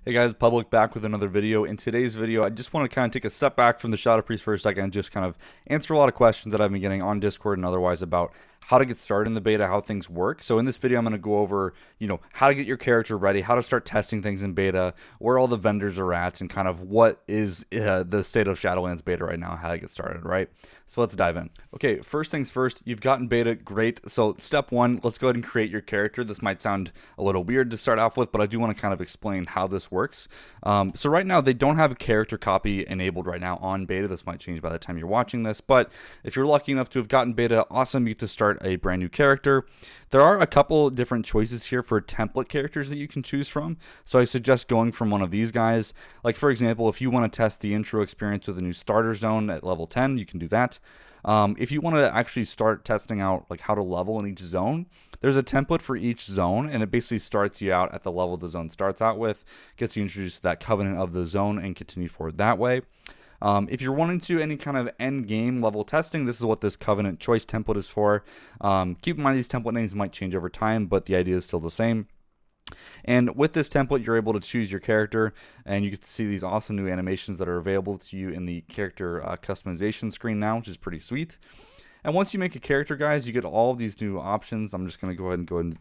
Hey guys, Public back with another video. In today's video, I just want to kind of take a step back from the Shadow Priest for a second and just kind of answer a lot of questions that I've been getting on Discord and otherwise about how to get started in the beta, how things work. So in this video, I'm going to go over, how to get your character ready, how to start testing things in beta, where all the vendors are at, and kind of what is the state of Shadowlands beta right now, how to get started, right? So let's dive in. Okay, first things first, you've gotten beta, great. So step one, let's go ahead and create your character. This might sound a little weird to start off with, but I do want to kind of explain how this works. So right now, they don't have a character copy enabled right now on beta. This might change by the time you're watching this, but if you're lucky enough to have gotten beta, awesome, you get to start a brand new character. There are a couple different choices here for template characters that you can choose from. So I suggest going from one of these guys. Like for example, if you want to test the intro experience with a new starter zone at level 10, you can do that. If you want to actually start testing out like how to level in each zone, there's a template for each zone, and it basically starts you out at the level the zone starts out with, gets you introduced to that covenant of the zone, and continue forward that way. If you're wanting to do any kind of end game level testing, this is what this Covenant choice template is for. Keep in mind these template names might change over time, but the idea is still the same. And with this template, you're able to choose your character, and you get to see these awesome new animations that are available to you in the character customization screen now, which is pretty sweet. And once you make a character, guys, you get all of these new options. I'm just going to go ahead and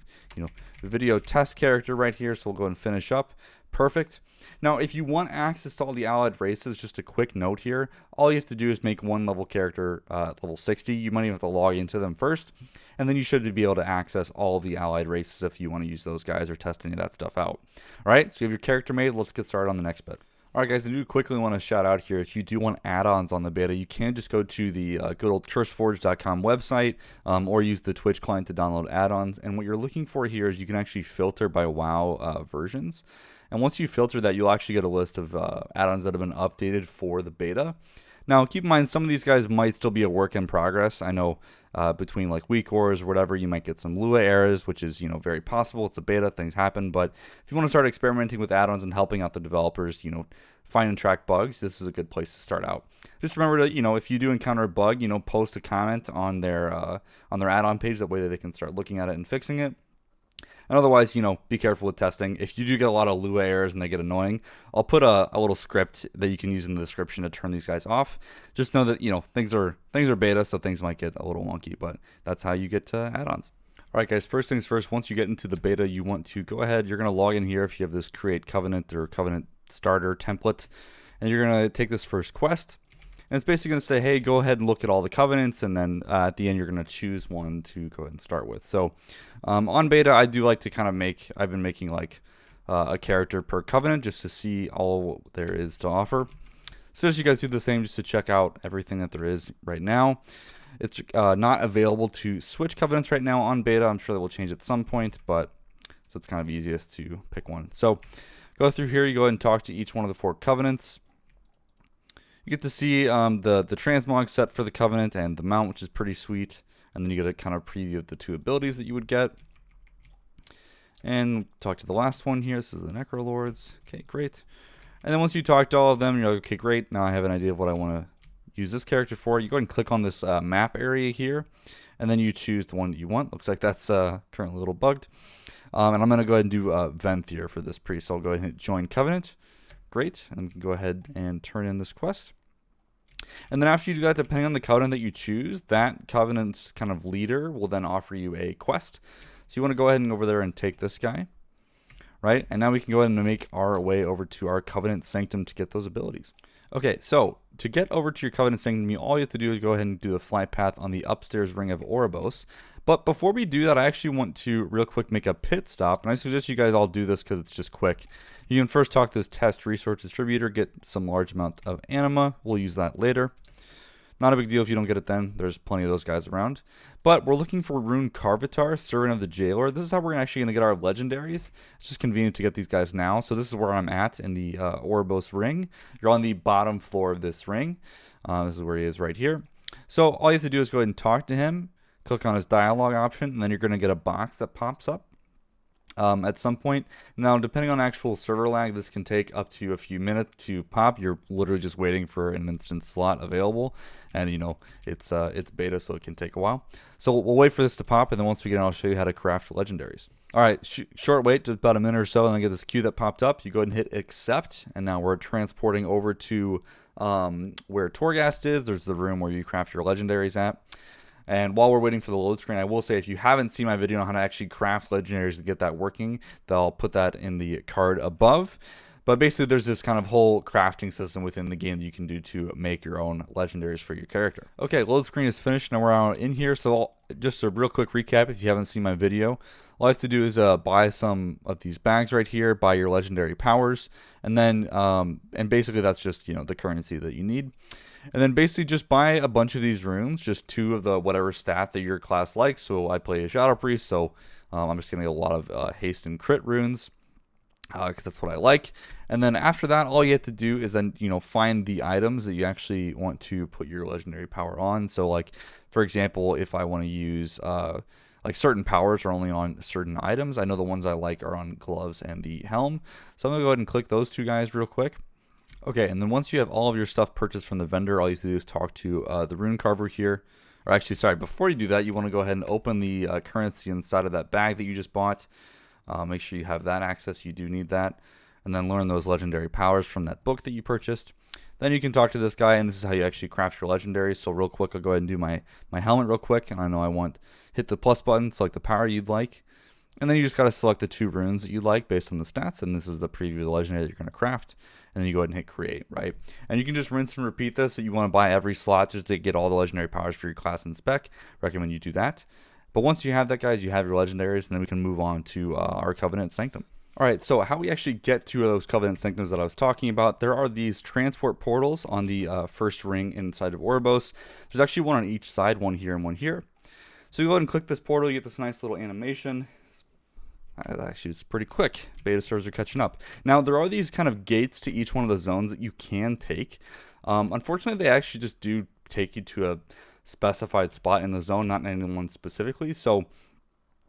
video test character right here. So we'll go ahead and finish up. Perfect. Now, if you want access to all the allied races, just a quick note here, all you have to do is make one level character level 60. You might even have to log into them first, and then you should be able to access all of the allied races if you want to use those guys or test any of that stuff out. All right, so you have your character made. Let's get started on the next bit. Alright guys, I do quickly want to shout out here, if you do want add-ons on the beta, you can just go to the good old curseforge.com website or use the Twitch client to download add-ons. And what you're looking for here is you can actually filter by WoW versions. And once you filter that, you'll actually get a list of add-ons that have been updated for the beta. Now, keep in mind, some of these guys might still be a work in progress. I know between like week ors or whatever, you might get some Lua errors, which is, very possible. It's a beta, things happen. But if you want to start experimenting with add-ons and helping out the developers, find and track bugs, this is a good place to start out. Just remember to, if you do encounter a bug, post a comment on their add-on page. That way that they can start looking at it and fixing it. And otherwise, be careful with testing. If you do get a lot of Lua errors and they get annoying, I'll put a little script that you can use in the description to turn these guys off. Just know that, things are beta, so things might get a little wonky, but that's how you get to add-ons. All right, guys, first things first, once you get into the beta, you want to go ahead, you're going to log in here if you have this create covenant or covenant starter template, and you're going to take this first quest. And it's basically going to say, hey, go ahead and look at all the covenants, and then at the end, you're going to choose one to go ahead and start with. So on beta, I do like to I've been making like a character per covenant just to see all there is to offer. So as you guys do the same just to check out everything that there is right now. It's not available to switch covenants right now on beta. I'm sure that will change at some point, but so it's kind of easiest to pick one. So go through here, you go ahead and talk to each one of the 4 covenants. You get to see the transmog set for the covenant and the mount, which is pretty sweet. And then you get a kind of preview of the 2 abilities that you would get. And talk to the last one here. This is the Necrolords. Okay, great. And then once you talk to all of them, you're like, okay, great. Now I have an idea of what I want to use this character for. You go ahead and click on this map area here. And then you choose the one that you want. Looks like that's currently a little bugged. And I'm going to go ahead and do Venthyr for this priest. So I'll go ahead and hit join covenant. Great. And we can go ahead and turn in this quest. And then after you do that, depending on the covenant that you choose, that covenant's kind of leader will then offer you a quest. So you want to go ahead and over there and take this guy, right? And now we can go ahead and make our way over to our Covenant Sanctum to get those abilities. Okay, so to get over to your Covenant Sanctum, all you have to do is go ahead and do the flight path on the upstairs ring of Oribos. But before we do that, I actually want to real quick make a pit stop, and I suggest you guys all do this because it's just quick. You can first talk to this test resource distributor, get some large amount of anima. We'll use that later. Not a big deal if you don't get it then. There's plenty of those guys around. But we're looking for Rune Carvitar, Servant of the Jailer. This is how we're actually going to get our Legendaries. It's just convenient to get these guys now. So this is where I'm at in the Oribos ring. You're on the bottom floor of this ring. This is where he is right here. So all you have to do is go ahead and talk to him. Click on his dialogue option, and then you're going to get a box that pops up. at some point. Now, depending on actual server lag, this can take up to a few minutes to pop. You're literally just waiting for an instant slot available, and it's beta, so it can take a while. So we'll wait for this to pop, and then once we get in, I'll show you how to craft legendaries. All right, short wait, just about a minute or so, and I get this queue that popped up. You go ahead and hit accept, and now we're transporting over to where Torghast is. There's the room where you craft your legendaries at. And while we're waiting for the load screen, I will say if you haven't seen my video on how to actually craft legendaries to get that working, I'll put that in the card above. But basically, there's this kind of whole crafting system within the game that you can do to make your own legendaries for your character. Okay, load screen is finished. Now we're out in here. So just a real quick recap if you haven't seen my video. All I have to do is buy some of these bags right here, buy your legendary powers, and then and basically that's just the currency that you need. And then basically just buy a bunch of these runes, just 2 of the whatever stat that your class likes. So I play a Shadow Priest, so I'm just getting a lot of haste and crit runes because that's what I like. And then after that, all you have to do is then find the items that you actually want to put your legendary power on. So like for example, if I want to use like certain powers are only on certain items. I know the ones I like are on gloves and the helm. So I'm gonna go ahead and click those 2 guys real quick. Okay, and then once you have all of your stuff purchased from the vendor, all you have to do is talk to the rune carver here. Or actually, sorry, before you do that, you want to go ahead and open the currency inside of that bag that you just bought. Make sure you have that access. You do need that. And then learn those legendary powers from that book that you purchased. Then you can talk to this guy, and this is how you actually craft your legendaries. So real quick, I'll go ahead and do my helmet real quick. And I know hit the plus button, select the power you'd like. And then you just got to select the 2 runes that you like based on the stats. And this is the preview of the legendary that you're going to craft. And then you go ahead and hit create, right? And you can just rinse and repeat this. If you want to buy every slot just to get all the legendary powers for your class and spec, recommend you do that. But once you have that, guys, you have your legendaries, and then we can move on to our Covenant Sanctum. All right, so how we actually get to those Covenant Sanctums that I was talking about, there are these transport portals on the first ring inside of Oribos. There's actually one on each side, one here and one here. So you go ahead and click this portal, you get this nice little animation. Actually, it's pretty quick. Beta servers are catching up. Now, there are these kind of gates to each one of the zones that you can take. Unfortunately, they actually just do take you to a specified spot in the zone, not any one specifically. So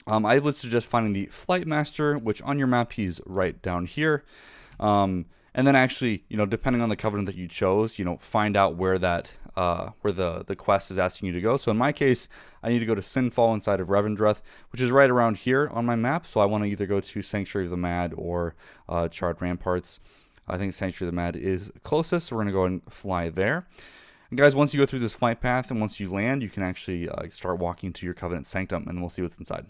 I would suggest finding the Flight Master, which on your map, he's right down here. And then actually, depending on the covenant that you chose, find out where that where the quest is asking you to go. So in my case, I need to go to Sinfall inside of Revendreth, which is right around here on my map. So I want to either go to Sanctuary of the Mad or Charred Ramparts. I think Sanctuary of the Mad is closest, so we're going to go and fly there. And guys, once you go through this flight path and once you land, you can actually start walking to your Covenant Sanctum, and we'll see what's inside.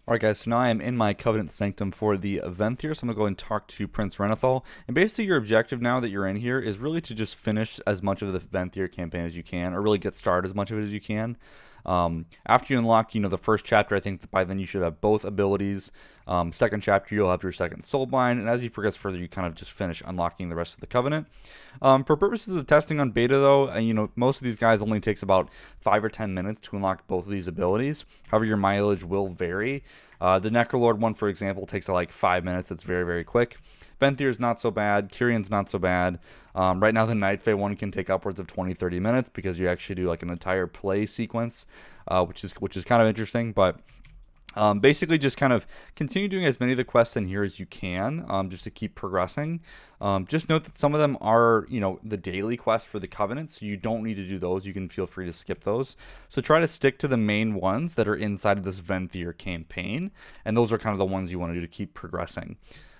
Alright guys, so now I am in my Covenant Sanctum for the event here, so I'm going to go and talk to Prince Renethal. And basically your objective now that you're in here is really to just finish as much of the Venthyr campaign as you can, or really get started as much of it as you can. After you unlock, the first chapter, I think that by then you should have both abilities. Second chapter, you'll have your second Soulbind, and as you progress further, you kind of just finish unlocking the rest of the Covenant. For purposes of testing on beta, though, most of these guys only takes about 5 or 10 minutes to unlock both of these abilities. However, your mileage will vary. The Necrolord one, for example, takes like 5 minutes. It's very, very quick. Venthyr's not so bad. Kyrion's not so bad. Right now, the Night Fae one can take upwards of 20-30 minutes because you actually do like an entire play sequence, which is kind of interesting. But basically, just kind of continue doing as many of the quests in here as you can, just to keep progressing. Just note that some of them are, the daily quests for the Covenant, so you don't need to do those. You can feel free to skip those. So try to stick to the main ones that are inside of this Venthyr campaign, and those are kind of the ones you want to do to keep progressing.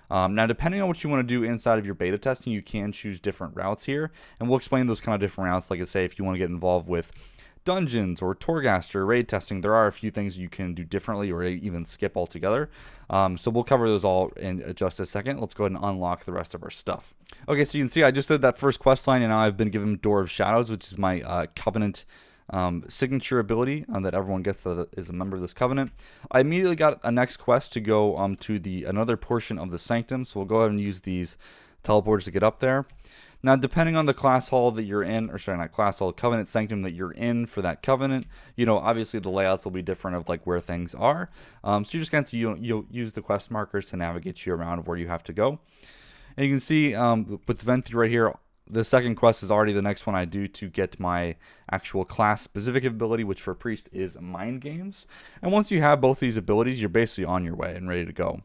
Now, depending on what you want to do inside of your beta testing, you can choose different routes here, and we'll explain those kind of different routes. Like I say, if you want to get involved with dungeons or Torghast or raid testing, there are a few things you can do differently or even skip altogether. So we'll cover those all in just a second. Let's go ahead and unlock the rest of our stuff. Okay, so you can see I just did that first quest line, and now I've been given Door of Shadows, which is my Covenant signature ability that everyone gets that is a member of this Covenant. I immediately got a next quest to go to another portion of the Sanctum, so we'll go ahead and use these teleporters to get up there. Now, depending on the class hall that you're in, or sorry, not class hall, Covenant Sanctum that you're in for that Covenant, obviously the layouts will be different of like where things are. So you're just going to you'll use the quest markers to navigate you around of where you have to go. And you can see with Venthyr right here, the second quest is already the next one I do to get my actual class-specific ability, which for Priest is Mind Games. And once you have both these abilities, you're basically on your way and ready to go.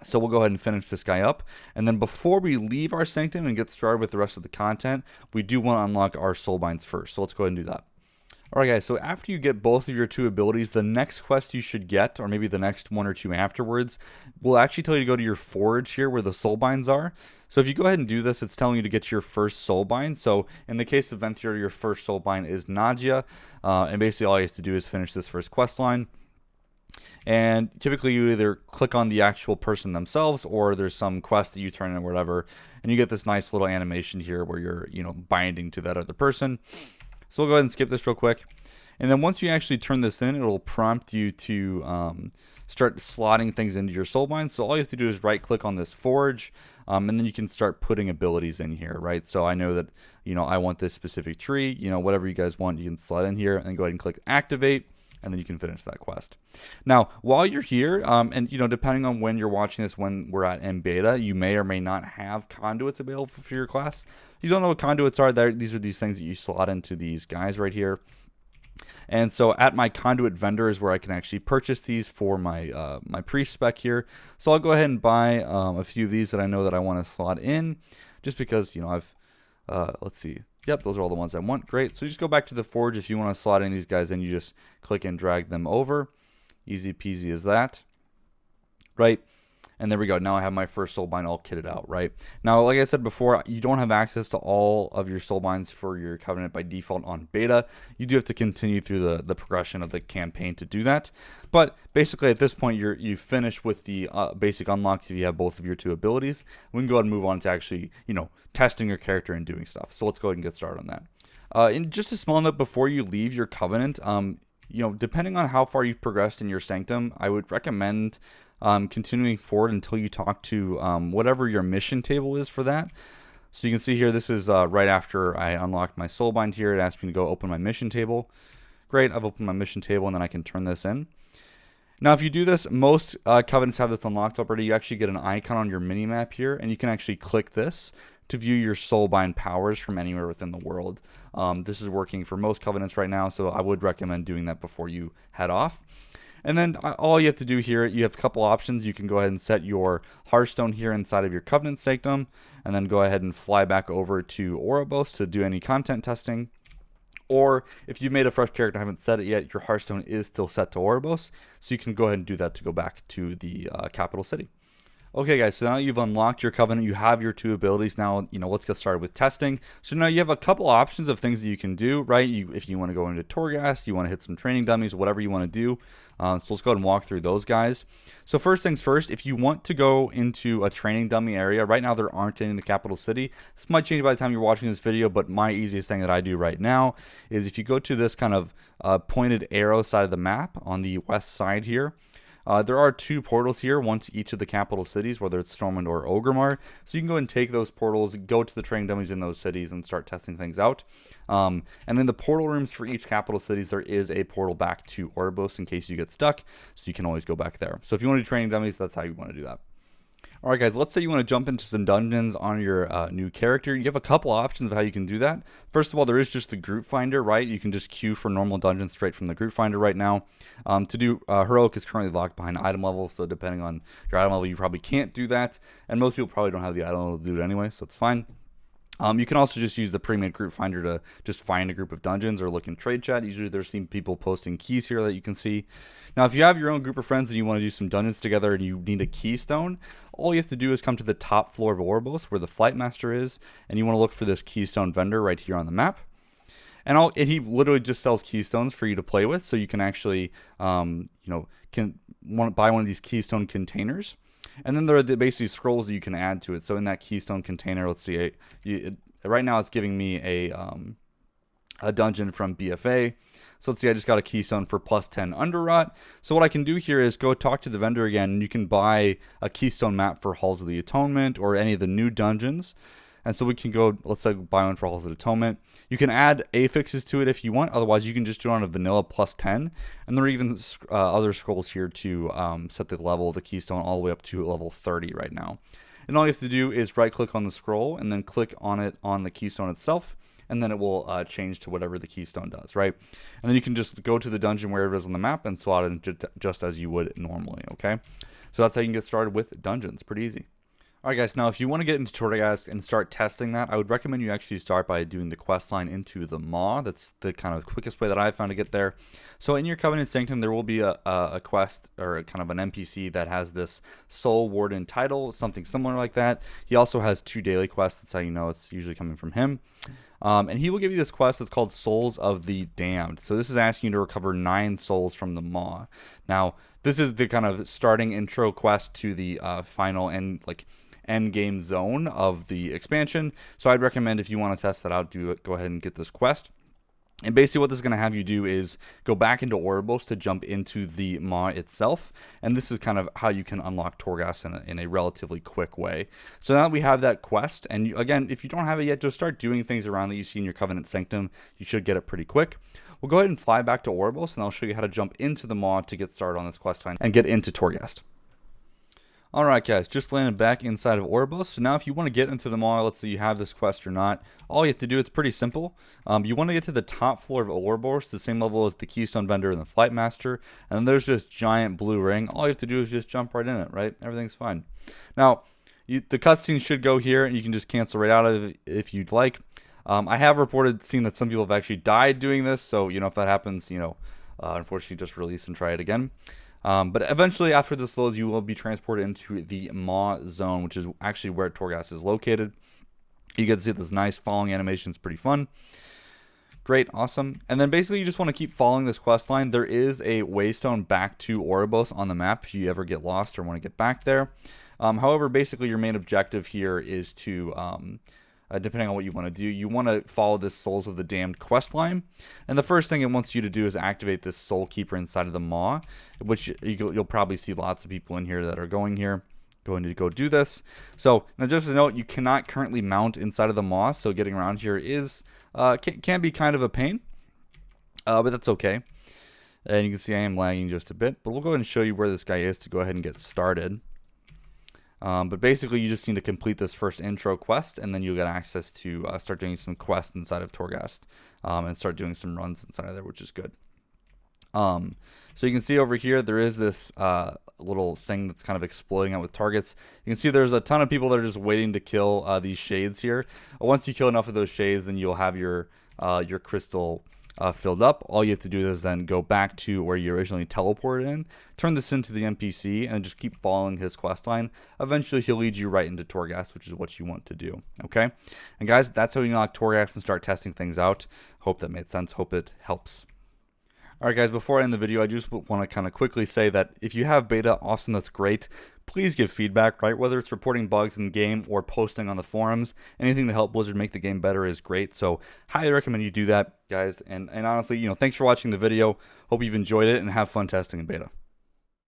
So we'll go ahead and finish this guy up. And then before we leave our sanctum and get started with the rest of the content, we do want to unlock our Soulbinds first. So let's go ahead and do that. Alright guys, so after you get both of your 2 abilities, the next quest you should get, or maybe the next 1 or 2 afterwards, will actually tell you to go to your forge here where the Soulbinds are. So if you go ahead and do this, it's telling you to get your first Soulbind. So in the case of Venthyr, your first Soulbind is Nadia, and basically all you have to do is finish this first quest line. And typically you either click on the actual person themselves, or there's some quest that you turn in or whatever, and you get this nice little animation here where you're, binding to that other person. So we'll go ahead and skip this real quick. And then once you actually turn this in, it'll prompt you to start slotting things into your Soulbind. So all you have to do is right click on this forge, and then you can start putting abilities in here, right? So I know that, I want this specific tree, whatever you guys want, you can slot in here and go ahead and click activate. And then you can finish that quest. Now, while you're here, and depending on when you're watching this, when we're at M beta, you may or may not have conduits available for your class. If you don't know what conduits are, these are these things that you slot into these guys right here. And so at my conduit vendor is where I can actually purchase these for my my priest spec here. So I'll go ahead and buy a few of these that I know that I want to slot in, just because I've let's see. Yep, those are all the ones I want. Great. So you just go back to the forge. If you want to slot in these guys in, you just click and drag them over. Easy peasy as that. Right. And there we go. Now I have my first Soulbind all kitted out, right? Now, like I said before, you don't have access to all of your Soulbinds for your Covenant by default on beta. You do have to continue through the progression of the campaign to do that. But basically, at this point, you finish with the basic unlocks if you have both of your 2 abilities. We can go ahead and move on to actually, testing your character and doing stuff. So let's go ahead and get started on that. And just a small note before you leave your Covenant, depending on how far you've progressed in your Sanctum, I would recommend continuing forward until you talk to whatever your mission table is for that. So you can see here, this is right after I unlocked my Soulbind here. It asked me to go open my mission table. Great, I've opened my mission table, and then I can turn this in. Now, if you do this, most Covenants have this unlocked already. You actually get an icon on your mini-map here, and you can actually click this to view your Soulbind powers from anywhere within the world. This is working for most Covenants right now, so I would recommend doing that before you head off. And then all you have to do here, you have a couple options. You can go ahead and set your Hearthstone here inside of your Covenant Sanctum, and then go ahead and fly back over to Oribos to do any content testing. Or if you've made a fresh character and haven't set it yet, your Hearthstone is still set to Oribos, so you can go ahead and do that to go back to the capital city. Okay guys, so now you've unlocked your Covenant, you have your 2 abilities. Now, let's get started with testing. So now you have a couple options of things that you can do, right? If you want to go into Torghast, you want to hit some training dummies, whatever you want to do. So let's go ahead and walk through those guys. So first things first, if you want to go into a training dummy area, right now there aren't any in the capital city. This might change by the time you're watching this video, but my easiest thing that I do right now is if you go to this kind of pointed arrow side of the map on the west side here, there are 2 portals here, one to each of the capital cities, whether it's Stormwind or Orgrimmar. So you can go and take those portals, go to the training dummies in those cities, and start testing things out. And in the portal rooms for each capital cities, there is a portal back to Oribos in case you get stuck. So you can always go back there. So if you want to do training dummies, that's how you want to do that. Alright guys, let's say you want to jump into some dungeons on your new character. You have a couple options of how you can do that. First of all, there is just the group finder, right? You can just queue for normal dungeons straight from the group finder right now. To do heroic is currently locked behind item level, so depending on your item level, you probably can't do that. And most people probably don't have the item level to do it anyway, so it's fine. You can also just use the pre-made group finder to just find a group of dungeons or look in trade chat. Usually there's some people posting keys here that you can see. Now, if you have your own group of friends and you want to do some dungeons together and you need a keystone, all you have to do is come to the top floor of Oribos where the Flight Master is, and you want to look for this keystone vendor right here on the map. And he literally just sells keystones for you to play with, so you can actually, buy one of these keystone containers. And then there are basically scrolls that you can add to it. So in that keystone container, let's see, right now it's giving me a dungeon from BFA. So let's see, I just got a keystone for +10 Underrot. So what I can do here is go talk to the vendor again, and you can buy a keystone map for Halls of the Atonement or any of the new dungeons. And so we can go, let's say, buy one for Halls of the Atonement. You can add affixes to it if you want. Otherwise, you can just do it on a vanilla +10. And there are even other scrolls here to set the level of the keystone all the way up to level 30 right now. And all you have to do is right-click on the scroll and then click on it on the keystone itself. and then it will change to whatever the keystone does, right? And then you can just go to the dungeon wherever it is on the map and slot it just as you would normally, okay? So that's how you can get started with dungeons. Pretty easy. Alright guys, now if you want to get into Torghast and start testing that, I would recommend you actually start by doing the quest line into the Maw. That's the kind of quickest way that I found to get there. So in your Covenant Sanctum, there will be a quest, or kind of an NPC that has this Soul Warden title, something similar like that. He also has 2 daily quests. That's how you know it's usually coming from him. And he will give you this quest that's called Souls of the Damned. So this is asking you to recover 9 souls from the Maw. Now, this is the kind of starting intro quest to the final and end game zone of the expansion. So I'd recommend, if you want to test that out, go ahead and get this quest. And basically what this is going to have you do is go back into Oribos to jump into the Maw itself. And this is kind of how you can unlock Torghast in a relatively quick way. So now that we have that quest, and again, if you don't have it yet, just start doing things around that you see in your Covenant Sanctum. You should get it pretty quick. We'll go ahead and fly back to Oribos, and I'll show you how to jump into the Maw to get started on this quest line and get into Torghast. Alright guys, just landed back inside of Oribos. So now if you want to get into the Maw, let's say you have this quest or not, all you have to do, it's pretty simple. You want to get to the top floor of Oribos, the same level as the Keystone Vendor and the Flight Master, and then there's this giant blue ring. All you have to do is just jump right in it, right? Everything's fine. Now, the cutscene should go here, and you can just cancel right out of it if you'd like. I have seen that some people have actually died doing this, so if that happens, unfortunately just release and try it again. But eventually, after this loads, you will be transported into the Maw zone, which is actually where Torghast is located. You get to see this nice falling animation. It's pretty fun. Great, awesome. And then basically, you just want to keep following this quest line. There is a waystone back to Oribos on the map if you ever get lost or want to get back there. However, basically, your main objective here is to depending on what you want to do, you want to follow this Souls of the Damned quest line. And the first thing it wants you to do is activate this Soul Keeper inside of the Maw, which you'll probably see lots of people in here that are going to go do this. So now just a note, you cannot currently mount inside of the Maw, so getting around here is can be kind of a pain, but that's okay. And you can see I am lagging just a bit, but we'll go ahead and show you where this guy is to go ahead and get started. But basically, you just need to complete this first intro quest, and then you'll get access to start doing some quests inside of Torghast, and start doing some runs inside of there, which is good. So you can see over here, there is this little thing that's kind of exploding out with targets. You can see there's a ton of people that are just waiting to kill these shades here. Once you kill enough of those shades, then you'll have your crystal filled up. All you have to do is then go back to where you originally teleported in, turn this into the NPC, and just keep following his quest line. Eventually, he'll lead you right into Torghast, which is what you want to do. Okay? And guys, that's how you unlock Torghast and start testing things out. Hope that made sense. Hope it helps. Alright guys, before I end the video, I just want to kind of quickly say that if you have beta, awesome, that's great. Please give feedback, right? Whether it's reporting bugs in the game or posting on the forums, anything to help Blizzard make the game better is great. So highly recommend you do that, guys. And honestly, thanks for watching the video. Hope you've enjoyed it and have fun testing in beta.